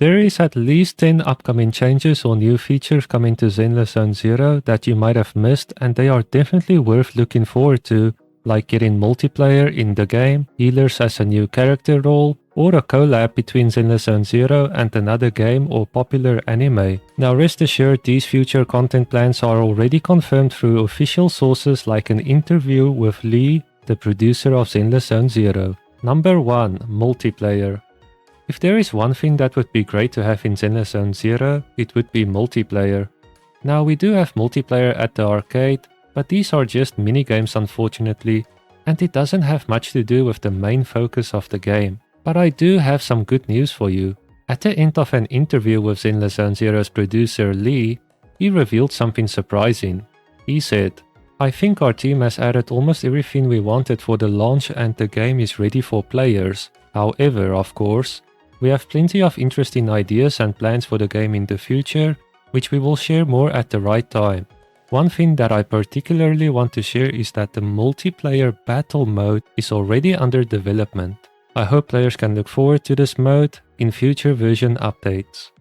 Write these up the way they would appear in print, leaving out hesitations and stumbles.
There is at least 10 upcoming changes or new features coming to Zenless Zone Zero that you might have missed, and they are definitely worth looking forward to, like getting multiplayer in the game, healers as a new character role, or a collab between Zenless Zone Zero and another game or popular anime. Now rest assured, these future content plans are already confirmed through official sources like an interview with Lee, the producer of Zenless Zone Zero. Number 1. Multiplayer. If there is one thing that would be great to have in Zenless Zone Zero, it would be multiplayer. Now we do have multiplayer at the arcade, but these are just minigames unfortunately, and it doesn't have much to do with the main focus of the game. But I do have some good news for you. At the end of an interview with Zenless Zone Zero's producer Lee, he revealed something surprising. He said, "I think our team has added almost everything we wanted for the launch and the game is ready for players. However, of course, we have plenty of interesting ideas and plans for the game in the future, which we will share more at the right time. One thing that I particularly want to share is that the multiplayer battle mode is already under development. I hope players can look forward to this mode in future version updates."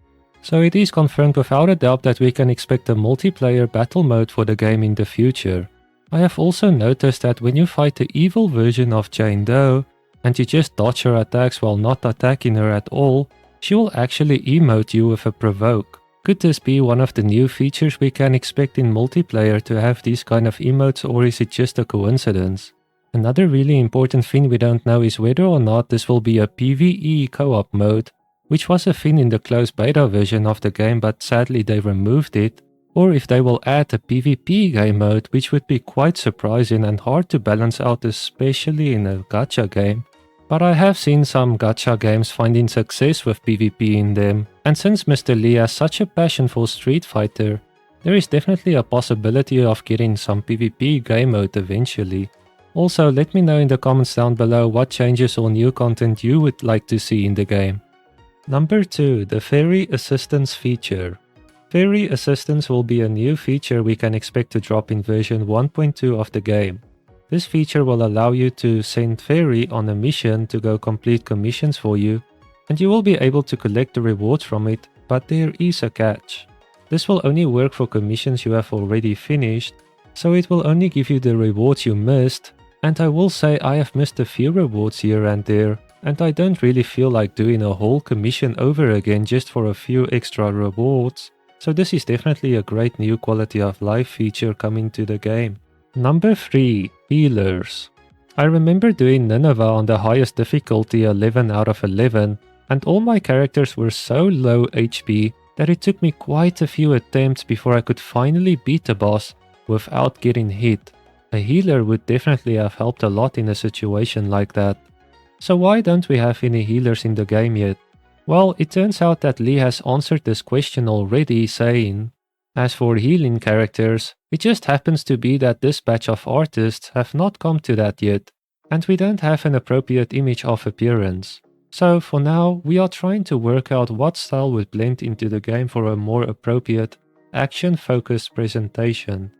So it is confirmed without a doubt that we can expect a multiplayer battle mode for the game in the future. I have also noticed that when you fight the evil version of Jane Doe, and you just dodge her attacks while not attacking her at all, she will actually emote you with a provoke. Could this be one of the new features we can expect in multiplayer to have these kind of emotes, or is it just a coincidence? Another really important thing we don't know is whether or not this will be a PvE co-op mode, which was a thing in the closed beta version of the game but sadly they removed it, or if they will add a PvP game mode, which would be quite surprising and hard to balance out, especially in a gacha game. But I have seen some gacha games finding success with PvP in them, and since Mr. Lee has such a passion for Street Fighter, there is definitely a possibility of getting some PvP game mode eventually. Also, let me know in the comments down below what changes or new content you would like to see in the game. Number 2. The Fairy Assistance feature. Fairy Assistance will be a new feature we can expect to drop in version 1.2 of the game. This feature will allow you to send Fairy on a mission to go complete commissions for you, and you will be able to collect the rewards from it, but there is a catch. This will only work for commissions you have already finished, so it will only give you the rewards you missed, and I will say I have missed a few rewards here and there, and I don't really feel like doing a whole commission over again just for a few extra rewards, so this is definitely a great new quality of life feature coming to the game. Number 3. Healers. I remember doing Nineveh on the highest difficulty 11 out of 11, and all my characters were so low HP that it took me quite a few attempts before I could finally beat the boss without getting hit. A healer would definitely have helped a lot in a situation like that. So why don't we have any healers in the game yet? Well, it turns out that Lee has answered this question already, saying, "As for healing characters, it just happens to be that this batch of artists have not come to that yet, and we don't have an appropriate image of appearance. So for now, we are trying to work out what style would blend into the game for a more appropriate, action-focused presentation."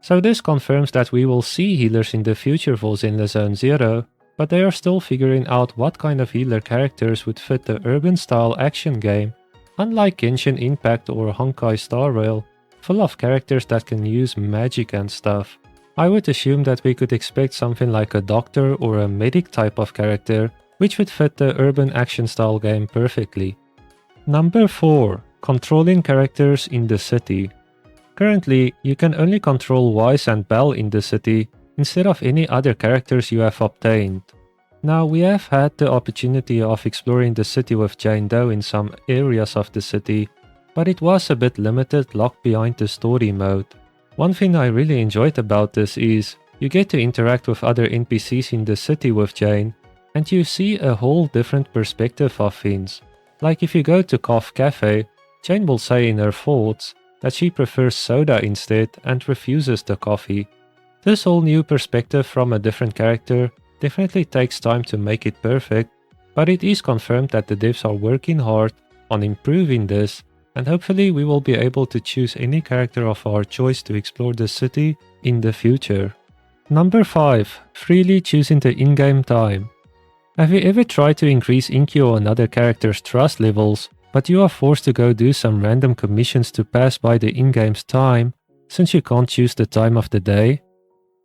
So this confirms that we will see healers in the future for Zenless Zone Zero, but they are still figuring out what kind of healer characters would fit the urban-style action game, unlike Genshin Impact or Honkai Star Rail, full of characters that can use magic and stuff. I would assume that we could expect something like a doctor or a medic type of character, which would fit the urban action style game perfectly. Number 4. Controlling characters in the city. Currently, you can only control Wise and Belle in the city, instead of any other characters you have obtained. Now, we have had the opportunity of exploring the city with Jane Doe in some areas of the city, but it was a bit limited, locked behind the story mode. One thing I really enjoyed about this is, you get to interact with other NPCs in the city with Jane, and you see a whole different perspective of things. Like if you go to Cough Cafe, Jane will say in her thoughts that she prefers soda instead and refuses the coffee. This whole new perspective from a different character definitely takes time to make it perfect, but it is confirmed that the devs are working hard on improving this, and hopefully we will be able to choose any character of our choice to explore the city in the future. Number 5. Freely choosing the in-game time. Have you ever tried to increase Inkyo or another character's trust levels, but you are forced to go do some random commissions to pass by the in-game's time, since you can't choose the time of the day.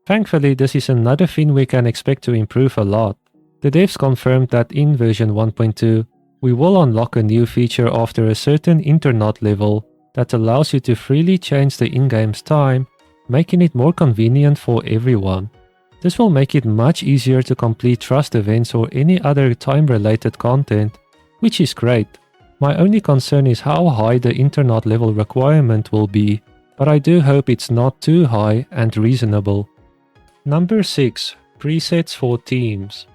Thankfully, this is another thing we can expect to improve a lot. The devs confirmed that in version 1.2, we will unlock a new feature after a certain internet level that allows you to freely change the in-game's time, making it more convenient for everyone. This will make it much easier to complete trust events or any other time-related content, which is great. My only concern is how high the internet level requirement will be, but I do hope it's not too high and reasonable. Number 6. Presets for teams.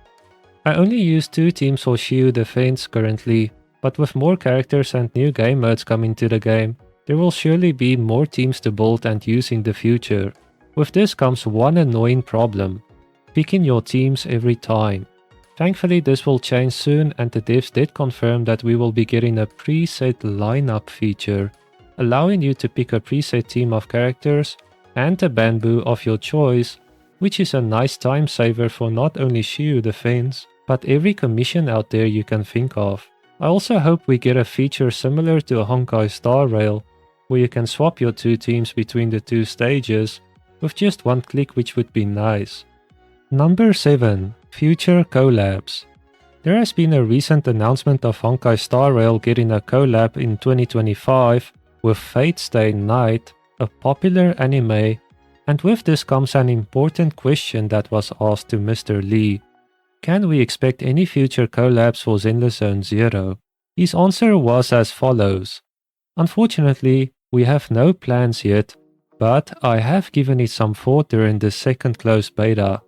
I only use 2 teams for Shield Defense currently, but with more characters and new game modes coming to the game, there will surely be more teams to build and use in the future. With this comes one annoying problem: picking your teams every time. Thankfully this will change soon, and the devs did confirm that we will be getting a preset lineup feature, allowing you to pick a preset team of characters and a bamboo of your choice, which is a nice time saver for not only Shield Defense, but every commission out there you can think of. I also hope we get a feature similar to a Honkai Star Rail, where you can swap your 2 teams between the 2 stages with just one click, which would be nice. Number 7. Future Collabs. There has been a recent announcement of Honkai Star Rail getting a collab in 2025 with Fate Stay Night, a popular anime, and with this comes an important question that was asked to Mr. Lee. Can we expect any future collabs for Zenless Zone Zero? His answer was as follows: unfortunately, we have no plans yet, but I have given it some thought during the second closed beta.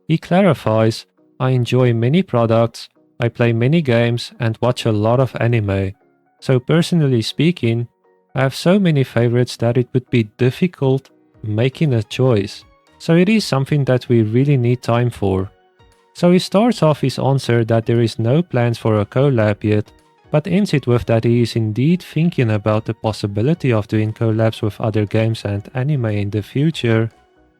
He clarifies, I enjoy many products, I play many games and watch a lot of anime. So personally speaking, I have so many favorites that it would be difficult making a choice. So it is something that we really need time for. So he starts off his answer that there is no plans for a collab yet, but ends it with that he is indeed thinking about the possibility of doing collabs with other games and anime in the future.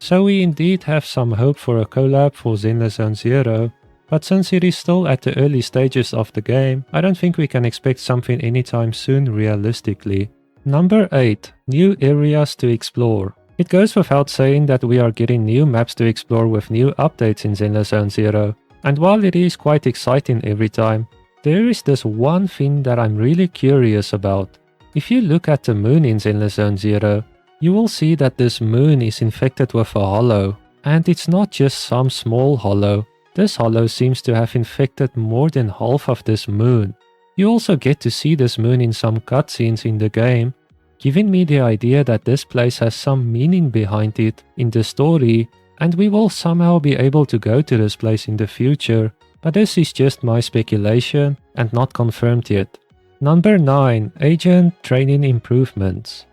So we indeed have some hope for a collab for Zenless Zone Zero, but since it is still at the early stages of the game, I don't think we can expect something anytime soon realistically. Number 8. New areas to explore. It goes without saying that we are getting new maps to explore with new updates in Zenless Zone Zero, and while it is quite exciting every time, there is this one thing that I'm really curious about. If you look at the moon in Zenless Zone Zero, you will see that this moon is infected with a hollow, and it's not just some small hollow. This hollow seems to have infected more than half of this moon. You also get to see this moon in some cutscenes in the game, giving me the idea that this place has some meaning behind it in the story, and we will somehow be able to go to this place in the future, but this is just my speculation and not confirmed yet. Number 9. Agent Training Improvements.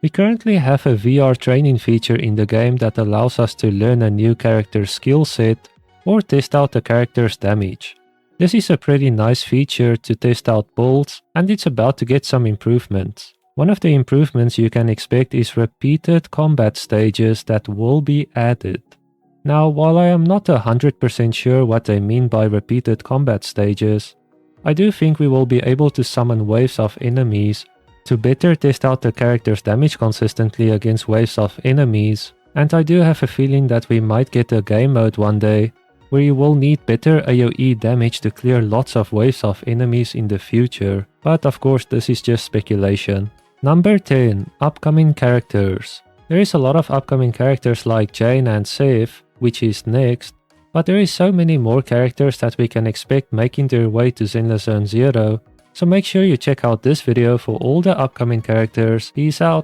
We currently have a VR training feature in the game that allows us to learn a new character's skill set or test out a character's damage. This is a pretty nice feature to test out builds, and it's about to get some improvements. One of the improvements you can expect is repeated combat stages that will be added. Now, while I am not 100% sure what they mean by repeated combat stages, I do think we will be able to summon waves of enemies to better test out the character's damage consistently against waves of enemies, and I do have a feeling that we might get a game mode one day where you will need better AoE damage to clear lots of waves of enemies in the future, but of course this is just speculation. Number 10. Upcoming characters. There is a lot of upcoming characters like Jane and Seth, which is next, but there is so many more characters that we can expect making their way to Zenless Zone Zero, so make sure you check out this video for all the upcoming characters. Peace out!